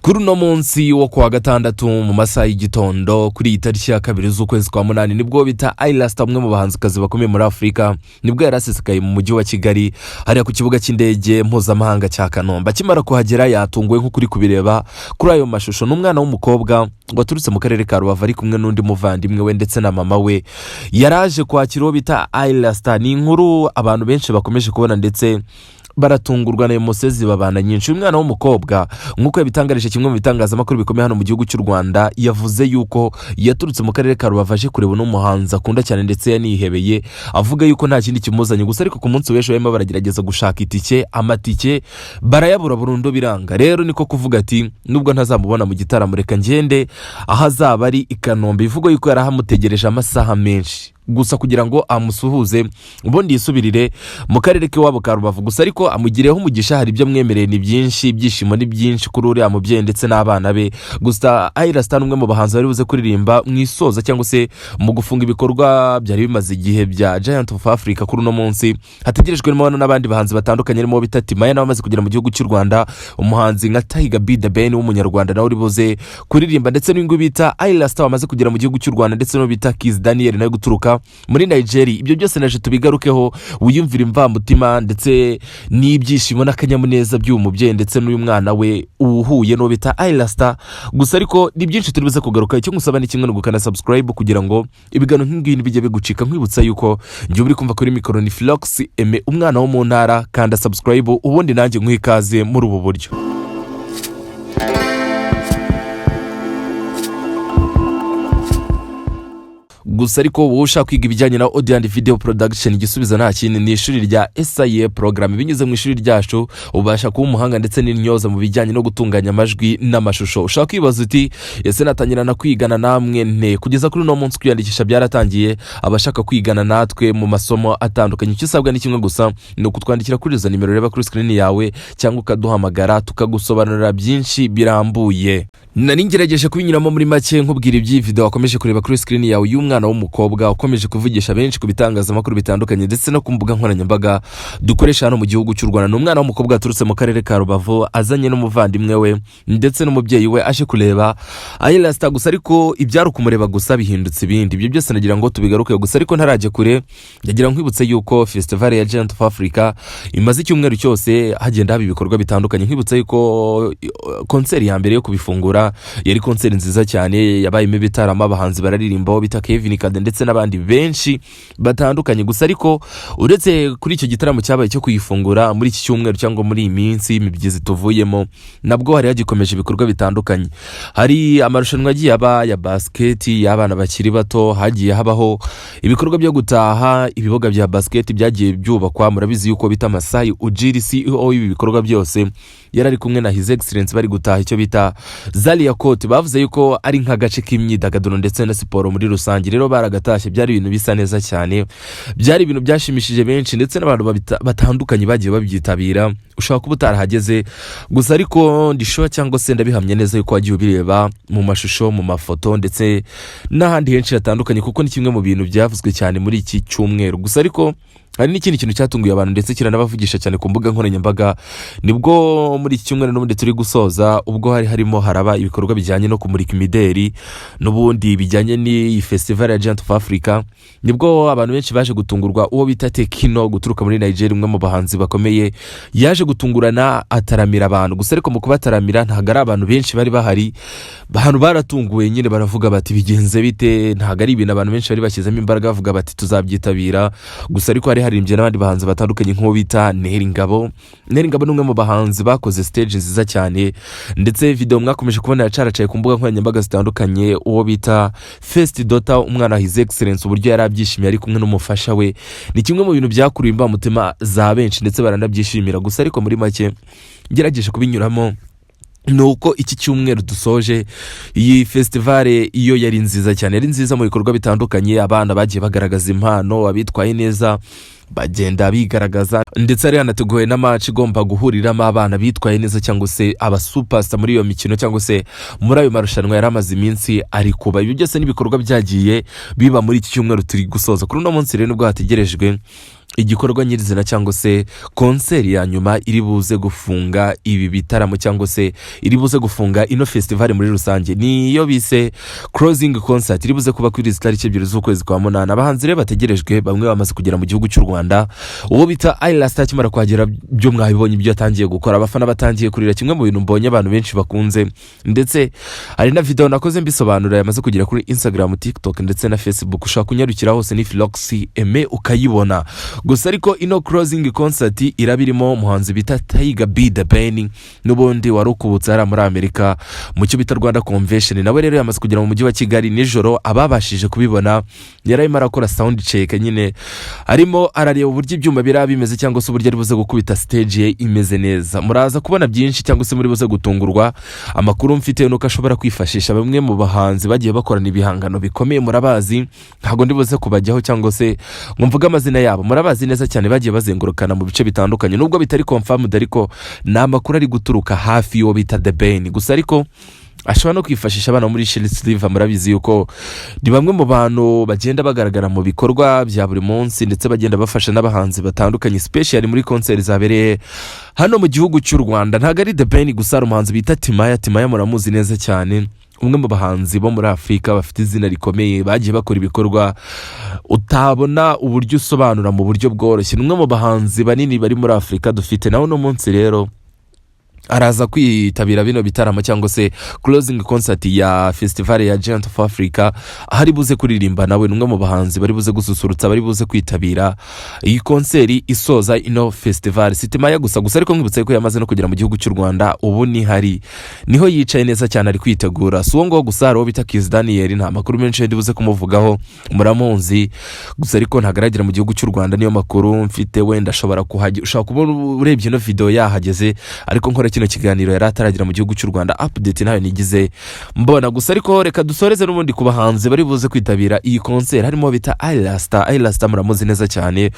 kuri uno munsi wo kuwa gatandatu mu masaha y'igitondo kuri itariki ya 2 z'ukwezi kwa munani nibwo bita Ailasta umwe mu bahanzikazi bakomeye muri Afrika nibwo yarasesekaye mu mujyi wa Kigali hariya ku kibuga cy'indege mpuzamahanga cya Kanombe. Akimara kuhagera yatunguwe nk'ukuri kubireba kuri ayo mashusho n'umwana w'umukobwa waturutse mu karere ka Rubavu ari kumwe n'undi muvandimwe we ndetse na mama we yaraje kwakira uwo bita Ailasta. Ni inkuru abantu benshi bakomeje kubona ndetse baratungurwa na emosezi babana nyinshi. Umwana w'umukobwa nk'uko yabitangarije kimwe mu bitangazamakuru bikomeye hano mu gihugu cy'u Rwanda yavuze yuko yaturutse mu karere ka Rubavu aje kureba n'umuhanzi akunda cyane ndetse yanihebeye, avuga yuko nta kindi kimuzanye gusa ariko ku munsi w'ejo barimo baragerageza gushaka amatike barayabura burundu biranga. Rero niko kuvuga ati nubwo ntazamubona mu gitaramo reka ngende ahazaba ari i Kanombe. Ivuga yuko yarahamutegereje amasaha menshi gusa kugira ngo amusuhuze ubundi yisubirire mu karere k'iwabo ka Rubavu, gusa ariko amugireho umugisha. Hari ibyo mwemereye ni byinshi, ibyishimo ni byinshi kuri uriya mubyeyi ndetse n'abana be. Gusa Ailasta umwe mu bahanzi bari buze kuririmba mu isoza cyangwa se mu gufunga ibikorwa byari bimaze igihe bya Giant of Africa kuri uno munsi. Hategerejwe n'abandi bahanzi batandukanye arimo bita Timaya nawe amaze kugera mu gihugu cy'u Rwanda, umuhanzi nka Tiger B The Ben w'umunyarwanda nawe uri buze kuririmba, ndetse n'ingu bita Ailasta wamaze kugera mu gihugu cy'u Rwanda, ndetse no bita Kiss Daniel nawe guturuka muri Nigeria. Ibyo byose naje tubigarukeho wiyumvira imvamutima ndetse n'ibyishimo n'akanyamuneza by'uyu mubyeyi ndetse n'uyu mwana we uhuye no bita Ailasta. Gusa ariko ni byinshi turi buze kugaruka. Icyo ngusaba ni kimwe no gukana subscribe kugira ngo ibigano nk'ingibi bijye bigucika. Nkwibutsa yuko njye uri kumva kuri micro ni Flox Aime umwana wo mu ntara, kanda subscribe ubundi nanjye nkwikaze muri ubu buryo. Gusa ariko wowe ushaka kwiga ibijyanye na audio and video production, igisubizo nta kindi ni ishuri rya SIA program. Binyuze mu ishuri ryacu ubasha kuba umuhanga ndetse n'intyoza mu bijyanye no gutunganya amajwi n'amashusho. Ushaka kwibaza uti ese natangira na kwigana namwe nte? Kugeza kuri no munsi kwiyandikisha byaratangiye. Abashaka kwigana natwe mu masomo atandukanye, icyo usabwa ni kimwe gusa, ni ukutwandikira kuri izo nimero reba kuri screen yawe cyangwa ukaduhamagara tukagusobanurira byinshi birambuye. Nari ngerageje kubinyuramo muri make nkubwira ibyi video wakomeje kureba kuri screen yawe y'umwana w'umukobwa ukomeje kuvugisha benshi ku bitangazamakuru bitandukanye ndetse no ku mbuga nkoranyambaga dukoresha hano mu gihugu cy'u Rwanda. N'umwana w'umukobwa aturutse mu karere ka Rubavu azanye n'umuvandimwe we ndetse n'umubyeyi we aje kureba Ailasta. Gusa ariko ibyari kumureba gusa bihindutse ibindi. Ibyo byose nagira ngo tubigaruke. Gusa ariko ntaraje kure, ndagira nkwibutse yuko festival ya Giant of Africa imaze icyumweru cyose hagenda haba ibikorwa bitandukanye. Nkwibutse yuko concert ya mbere yo kubifungura yari concert nziza cyane, yabayemo ibitaramo abahanzi bararirimbaho bita Kevin Kade ndetse n'abandi benshi batandukanye. Gusa ariko uretse kuri icyo gitaramo cyabaye cyo kuyifungura muri iki cyumweru cyangwa muri iyi minsi imibyizi tuvuyemo, nabwo hari hagikomeje ibikorwa bitandukanye. Hari amarushanwa agiye aba ya basket y'abana bakiri bato, hagiye habaho ibikorwa byo gutaha ibibuga bya basket byagiye byubakwa. Murabizi yuko bita Masai Ujiri CEO ibi bikorwa byose yarari kumwe na His Excellence bari gutaha icyo bita Zalia Court. Bavuze yuko ari nk'agace k'imyidagaduro ndetse na siporo muri rusange. Rero baragatashye, byari ibintu bisa neza cyane, byari ibintu byashimishije benshi ndetse n'abantu batandukanye bagiye babyitabira. Ushaka kuba utarahageze, gusa ariko ndishoba cyangwa se ndabihamye neza yuko wagiye ubireba mu mashusho, mu mafoto ndetse n'ahandi henshi hatandukanye, kuko ni kimwe mu bintu byavuzwe cyane muri iki cyumweru. Gusa ariko hari n'ikindi kintu cyatunguye abantu ndetse kiranabavugisha cyane ku mbuga nkoranyambaga. Nibwo muri iki cyumweru n'ubundi turi gusoza, ubwo harimo haraba ibikorwa bijyanye no kumurika imideri n'ubundi bijyanye ni festival ya Giant of Africa, nibwo abantu benshi baje gutungurwa. Uwo bita Tekino guturuka muri Nigeria, umwe mu bahanzi bakomeye, yaje gutungurana ataramira abantu. Gusa ariko mu kubataramira ntago ari abantu benshi bari bahari, abantu baratunguwe nyine baravuga bati bigenze bite, ntago ari ibintu abantu benshi bari bashyizemo imbaraga bavuga bati tuzabyitabira. Gusa ariko haririmbye n'abandi bahanzi batandukanye nk'uwo bita Neringabo n'umwe mu bahanzi bakoze stage nziza cyane, ndetse video mwakomeje kubona yacaracaye ku mbuga nkoranyambaga zitandukanye. Uwo bita First Daughter umwana His Excellence uburyo yarabyishimiye ari kumwe n'umufasha we, ni kimwe mu bintu byakuruye imbamutima za benshi ndetse baranabyishimira. Gusa ariko muri make ngerageje kubinyuramo nuko iki cyumweru dusoje iyi festival iyo yari nziza cyane, yari nziza mu bikorwa bitandukanye. Abana bagiye bagaragaza impano, abitwaye neza bagenda bigaragaza, ndetse ari hanateguwe na match igomba guhuriramo abana bitwaye neza cyangwa se aba superstar muri iyo mikino cyangwa se muri ayo marushanwa yaramaze iminsi ari kuba. Ibyo byose n'ibikorwa byagiye biba muri iki cyumweru turi gusoza. Kuri uno munsi rero nibwo hategerejwe igikorwa nyirizina cyangwa se konseri ya nyuma iri buze gufunga ibi bitaramo cyangwa se iri buze gufunga ino festival muri rusange, niyo bise closing concert, iri buze kuba kuri tariki 2 z'ukwezi kwa munana. Abahanzi rero bategerejwe bamwe bamaze kugera mu gihugu cy'u Rwanda, uwo bita Ayirasta akimara kuhagera byo mwabibonye ibyo yatangiye gukora, abafana batangiye kurira, kimwe mu bintu mbonye abantu benshi bakunze, ndetse hari na video nakoze mbisobanura yamaze kugera kuri Instagram, TikTok ndetse na Facebook, ushaka kunyarukira hose ni Philoxy Aime ukayibona. Gusa ariko ino closing concert irabirimo umuhanzi bita Tiger B The Ben n'ubundi warukubutse ari muri Amerika mu cyo bita Rwanda Convention, nawe rero yamaze kugera mu mujyi wa Kigali nijoro. Ababashije kubibona yarayimo arakora sound check, nyine arimo arareba uburyo ibyuma birabimeze cyangwa se uburyo ari buze gukubita stage ye imeze neza. Muraza kubona byinshi cyangwa se muri buze gutungurwa. Amakuru mfite nuko ashobora kwifashisha bamwe mu bahanzi bagiye bakorana ibihangano bikomeye, murabazi, ntago ndibuze kubajyaho cyangwa se ngo mvuge amazina yabo, murabazi neza cyane, bagiye bazengurukana mu bice bitandukanye, nubwo bitari confirmed ariko na makuru ari guturuka hafi yo bita The Ben. Gusa ariko ashobora no kwifashisha abana muri Shelly Silver, murabizi yuko ni bamwe mu bantu bagenda bagaragara mu bikorwa bya buri munsi ndetse bagenda bafasha n'abahanzi batandukanye, especially muri concert zabereye hano mu gihugu cy'u Rwanda. Ntago ari The Ben gusa, ari umuhanzi bita Timaya muramuzi neza cyane, umwe mu bahanzi bo muri Afrika bafite izina rikomeye, bagiye bakora ibikorwa utabona uburyo usobanura mu buryo bworoshye. Umwe mu bahanzi banini bari muri Afrika dufite, nawe no munsi rero araza kwitabira bino bitaramo cyangwa se closing concert ya festival ya Giant of Africa, ahari buze kuririmba nawe numwe mu bahanzi bari buze gususurutsa, bari buze kwitabira iyi konseri isoza ino festival. Sitimaya gusa ariko nkibutse ko yamaze no kugera mu gihugu cy'u Rwanda, ubu niho yicaye neza cyane ari kwitegura. So ngo gusa aro bita Kiss Daniel, nta makuru menshi ndi buze kumuvugaho, muramunzi gusa ariko ntagaragera mu gihugu cy'u Rwanda, niyo makuru mfite. Wenda ashobora kuhajya, ushaka kubona urebye no video yahageze, ariko nkora kino kiganiro yari ataragira mu gihugu cy'u Rwanda, update nayo nigize mbona. Gusa ariko reka dusoreze n'ubundi ku bahanzi bari buze kwitabira iyi concert, harimo bita Ayirasta muramuzi neza cyane,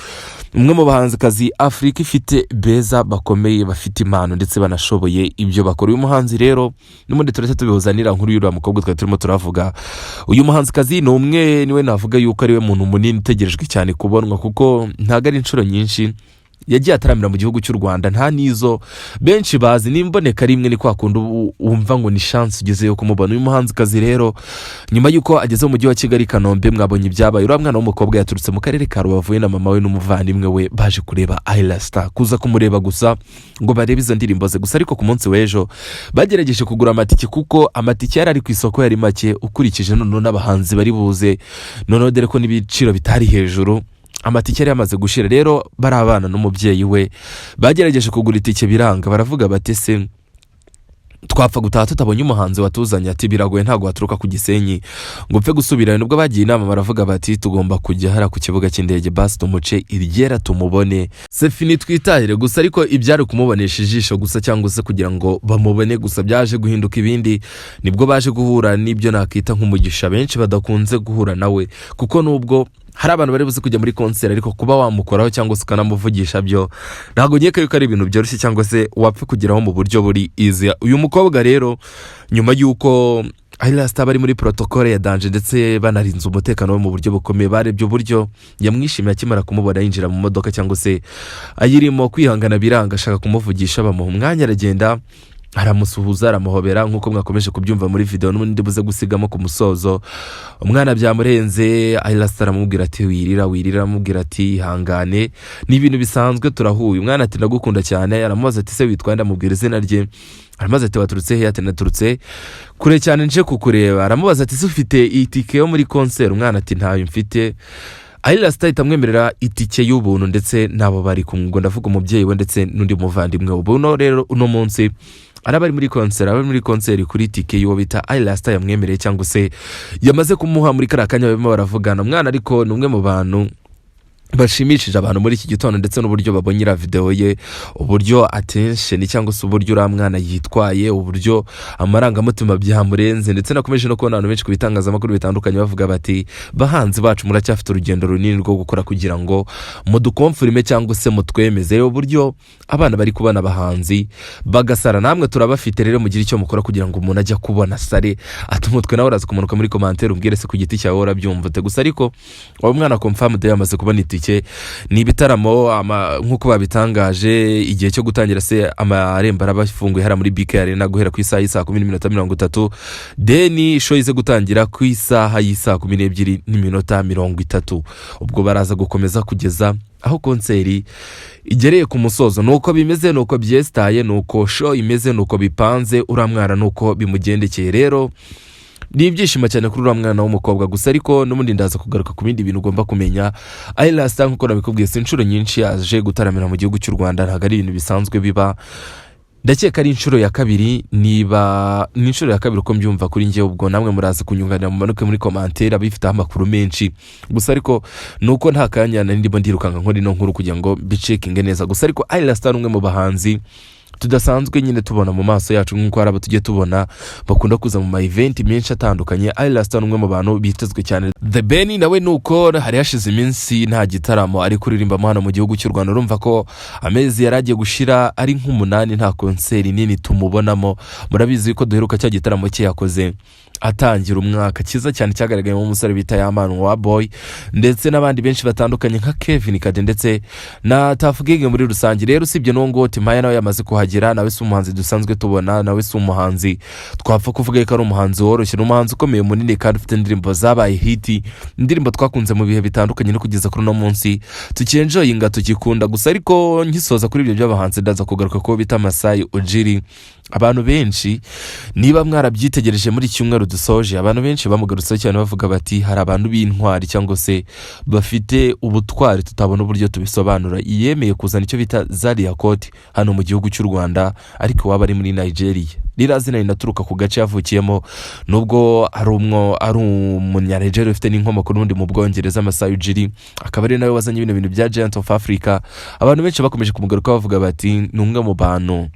umwe mu bahanzi kazi Afrika ifite beza bakomeye, bafite impano ndetse banashoboye ibyo bakora. Uyu muhanzi rero n'ubundi turetse tubihuzanira nkuru y'uriya mukobwa twari turimo turavuga. Uyu muhanzi kazi niwe navuga yuko ari we muntu munini utegerejwe cyane kubonwa, kuko ntago ari inshuro nyinshi yagiye ataramira mu gihugu cy'u Rwanda, nta nizo benshi bazi, nimboneka rimwe ni kwa kundi wumva ngo ni chance ugeze yo kumubona. Uyu muhanzi kazi rero nyuma yuko ageze mu mujyi wa Kigali Kanombe, mwabonye ibyabaye. Uriya mwana w'umukobwa yaturutse mu karere ka Rubavu na mama we n'umuvandimwe we baje kureba Ayirasta, kuza kumureba gusa ngo barebe izo ndirimbo ze. Gusa ariko ku munsi w'ejo bagerageje kugura amatike, kuko amatike yari ari ku isoko yari make ukurikije none n'abahanzi bari buze, none dore ko n'ibiciro bitari hejuru, amatike yari yamaze gushira. Rero bari abana n'umubyeyi we bagerageje kugura itike biranga, baravuga bati se twapfa gutaha tutabonye umuhanzi watuzanye, ati biragoye ntago waturuka ku Gisenyi ngo upfe gusubirayo. Nubwo bagiye inama baravuga bati tugomba kujya hara ku kibuga cy'indege, basi tumuce iryera tumubone, Sefini twitahire. Gusa ariko ibyari kumubonesha ijisho gusa cyangwa se kugira ngo bamubone gusa byaje guhinduka ibindi, nibwo baje guhura n'ibyo nakita nk'umugisha benshi badakunze guhura nawe, kuko nubwo hari abantu bari buze kujya muri concert ariko kuba wamukoraho cyangwa se ukanamuvugisha byo ntago nkeka yuko ari ibintu byoroshye cyangwa se wapfe kugeraho mu buryo buri easy. Uyu mukobwa rero nyuma yuko Ayirasta bari muri protocole ya danger ndetse banarinze umutekano we mu buryo bukomeye, barebye uburyo yamwishimiye akimara kumubona yinjira mu modoka cyangwa se ayirimo, kwihangana biranga, ashaka kumuvugisha, bamuha umwanya, aragenda aramusuhuza, aramuhobera nk'uko mwakomeje kubyumva muri video n'undi buze gusigamo ku musozo. Umwana byamurenze, Ayirasta aramubwira ati wirira, aramubwira ati ihangane, ni ibintu bisanzwe turahuye. Umwana ati ndagukunda cyane, aramubaza ati se witwa nde, amubwira izina rye, aramaze ati waturutse he, ati naturutse kure cyane nje kukureba. Aramubaza ati se ufite itike yo muri concert, umwana ati ntayo mfite. Ayirasta itamwemerera itike y'ubuntu ndetse nabo bari kumwe, ndavuga umubyeyi we ndetse n'undi muvandimwe. Ubu rero uno munsi arabari muri concert kuri tike y'uwo bita Ayirasta yamwemereye cyangwa se yamaze kumuha muri karakanya barimo baravugana. Umwana ariko ni umwe mu bantu bashimishije abantu muri iki gitondo, ndetse n'uburyo babonyira video ye, uburyo attention cyangwa se uburyo uramwana yitwaye, uburyo amarangamutima byamurenze, ndetse nakomeje no kubona abantu benshi ku bitangazamakuru bitandukanye bavuga bati bahanzi bacu muracyafite urugendo runini rwo gukora kugira ngo mudukomfirime cyangwa se mutwemeze. Uburyo abana bari kubona abahanzi bagasara, namwe turabafite rero mugira icyo mukora kugira ngo umuntu ajya kubona sare atumutwe nawe uraza kumanuka muri commentaire umbwire se ku giti cyawe urabyumva. Gusa ariko uwo mwana confirmed yamaze kubona itike itike. Ni ibitaramo nk'uko babitangaje igihe cyo gutangira se amarembo arabafunguye hara muri BK Arena guhera ku isaha y'isa 10:30 deni show ize gutangira ku isaha y'isa 12:30. Ubwo baraza gukomeza kugeza aho konseri igereye ku musozo. Nuko bimeze, nuko byestaye, nuko show imeze, nuko bipanze, uramwara nuko bimugendekeye. Rero ni ibyishimo cyane kuri uramwana w'umukobwa gusa, ariko n'umundi ndaza kugaruka ku bindi bintu ugomba kumenya. Ayla Star nkuko nabikubwiye inshuro nyinshi yaje gutaramira mu gihugu cy'u Rwanda, ntago ari ibintu bisanzwe biba. Ndakeka ari inshuro ya kabiri, niba ni inshuro ya kabiri uko mbyumva kuri njye. Ubwo namwe muraza kunyunganira mu manuke muri commentaire abifite amakuru menshi gusa, ariko nuko nta kanya ndimo ndirukanga nkori no nkuru kugira ngo bicekinge neza gusa. Ariko Ayla Star umwe mu bahanzi tudasanzwe nyine tubona mu maso yacu nk'uko haraba tujye tubona bakunda kuza mu event menshi atandukanye. Ayla Star umwe mu bantu bitezwe cyane. The Ben nawe nuko hari hashize iminsi nta gitaramo ari kuririmba hano mu gihugu cy'u Rwanda. Urumva ko amezi yaragiye gushira ari nk'umunani nta konseri nini tumubonamo. Murabizi ko duheruka cya gitaramo cye yakoze atangira umwaka cyiza cyane cyagaragaye mu musore bita Yamanu wa Boy ndetse n'abandi benshi batandukanye nka Kevin Kade ndetse na Tuff Gang muri rusange. Rero usibye no ngo Timaya nawe yamaze kuhagera, nawe si umuhanzi dusanzwe tubona, nawe si umuhanzi twapfa kuvuga ko ari umuhanzi woroshye, n'umuhanzi ukomeye munini kandi ufite indirimbo zabaye hit, indirimbo twakunze mu bihe bitandukanye no kugeza kuri no munsi tukienjoyinga tukikunda gusa. Ariko nkisoza kuri ibyo by'abahanzi ndaza kugaruka ko bita Masai Ujiri. Abantu benshi niba mwarabyitegereje muri cyumweru dusoje, abantu benshi bamugarutse cyane bavuga bati hari abantu b'intwari cyangwa se bafite ubutwari tutabona uburyo tubisobanura. Yemeye kuzana icyo bita Zalia Court hano mu gihugu cy'u Rwanda, ariko waba ari muri Nigeria. Rira zina inaturuka ku gace yavukiyemo, nubwo ari umunyaregeria ufite n'inkomoko n'undi mu Bwongereza. Masai Ujiri akaba ari nawe wazanye ibintu bya Giant of Africa. Abantu benshi bakomeje kumugaruka bavuga bati ni umwe mu bantu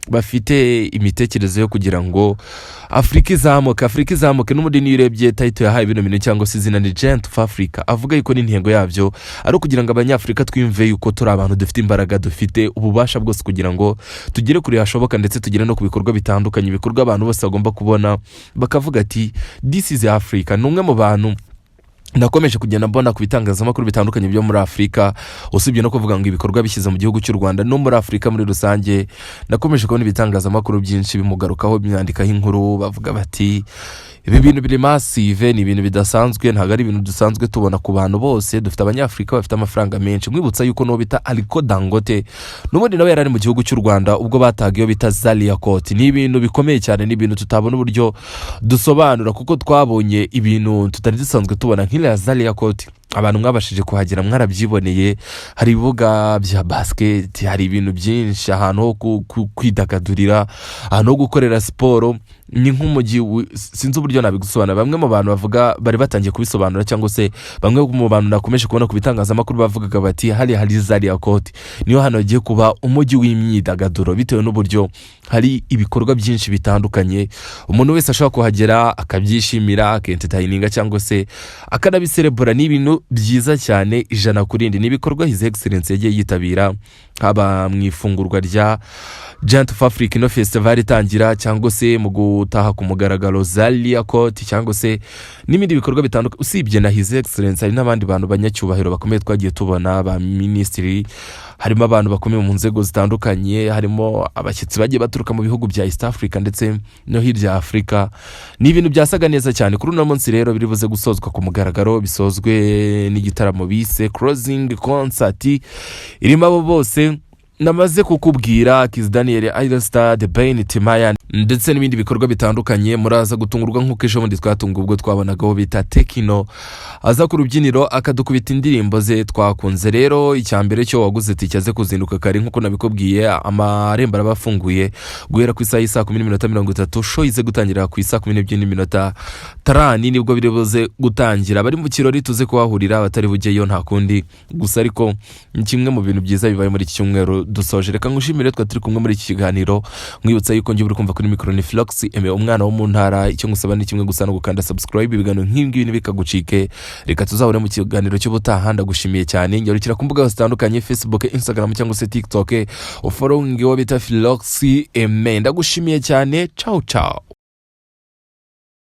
bafite imitekerezo yo kugira ngo Afrika izamuke. N'umudi nirebye title yahaye ibintu bintu cyangwa se izina ni Giant of Africa, avuga yuko n'intego yabyo ari kugira ngo abanyafrika twimve yuko turi abantu dufite imbaraga, dufite ububasha bwose kugira ngo tugere kuri hashoboka ndetse tugere no ku bikorwa bitandukanye, ibikorwa abantu bose bagomba kubona bakavuga ati this is Africa. Ni umwe mu bantu nakomeje kugenda mbona ku bitangazamakuru bitandukanye byo muri Afrika, usibye no kuvuga ngo ibikorwa bishyize mu gihugu cy'u Rwanda no muri Afrika muri rusange. Nakomeje kubona ibitangazamakuru byinshi bimugarukaho, byandikaho inkuru bavuga bati ibi bintu biri massive, ni ibintu bidasanzwe, ntago ari ibintu dusanzwe tubona ku bantu bose. Dufite abanyafrika bafite amafaranga menshi. Mwibutsa yuko no bita Aliko Dangote n'ubundi nawe yarari mu gihugu cy'u Rwanda ubwo batagiye bita Zalia Court. Ni ibintu bikomeye cyane, ni ibintu tutabona uburyo dusobanura kuko twabonye ibintu tutari dusanzwe tubona nk'ila Zalia Court. Abantu mwabashije kuhagera mwarabyiboneye, hari ibibuga bya basket, hari ibintu byinshi, ahantu ho kwidagadurira, ahantu ho gukorera siporo. Ni nk'umujyi sinzi uburyo nabigusobanura. Bamwe mu bantu bavuga bari batangiye kubisobanura cyangwa se bamwe mu bantu nakomeje kubona ku bitangazamakuru bavugaga bati hari Zalia Court niyo hano hagiye kuba umujyi w'imyidagaduro, bitewe n'uburyo hari ibikorwa byinshi bitandukanye umuntu wese ashobora kuhagera akabyishimira, akentertaininga cyangwa se akanabiserebura. Ni ibintu byiza cyane ijana kurindi. Ni ibikorwa His Excellency yagiye yitabira, haba mu ifungurwa rya Giant of Africa no festival itangira, cyangwa se mu gutaha ku mugaragaro Zalia Court, cyangwa se n'ibindi bikorwa bitandukanye. Usibye na His Excellency hari n'abandi bantu banyacyubahiro bakomeye twagiye tubona, ba ministry, harimo abantu bakomeye mu nzego zitandukanye, harimo abashyitsi bagiye baturuka mu bihugu bya East Africa ndetse no hirya Africa. Ni ibintu byasaga neza cyane. Kuri uno munsi rero biri buze gusozwa ku mugaragaro, bisozwe n'igitaramo bise Closing Concert irimo abo bose namaze kukubwira: Kiss Daniel, Ayla Star, The Ben, Timaya ndetse n'ibindi bikorwa bitandukanye. Muraza gutungurwa nk'uko ejo bundi twatunga ubwo twabonagaho bita Tekino aza ku rubyiniro akadukubita indirimbo ze twakunze. Rero icyambere cyo waguze tikaze kuzinduka kare nk'uko nabikubwiye, amarembo arabafunguye guhera ku isaha y'isa 10:30. Show ize gutangira ku isa 12:30 nibwo biri buze gutangira. Bari mu kirori tuze kuhahurira, abatari bugeyo nta kundi gusa. Ariko kimwe mu bintu byiza bibaye muri iki cyumweru dusoje, reka ngushimire twa turi kumwe muri iki kiganiro. Mwibutsa yuko ngiye uri kumva kuri micro ni Flox umwana wo mu ntara. Icyo ngusaba ni kimwe gusa no gukanda subscribe, ibiganiro nk'ibingibi ntibikagucike. Reka tuzahure mu kiganiro cy'ubutaha. Ndagushimiye cyane. Ngarukira ku mbuga zitandukanye, Facebook, Instagram cyangwa se TikTok, ufollowing wo bita Flox. Ndagushimiye cyane. Ciao ciao.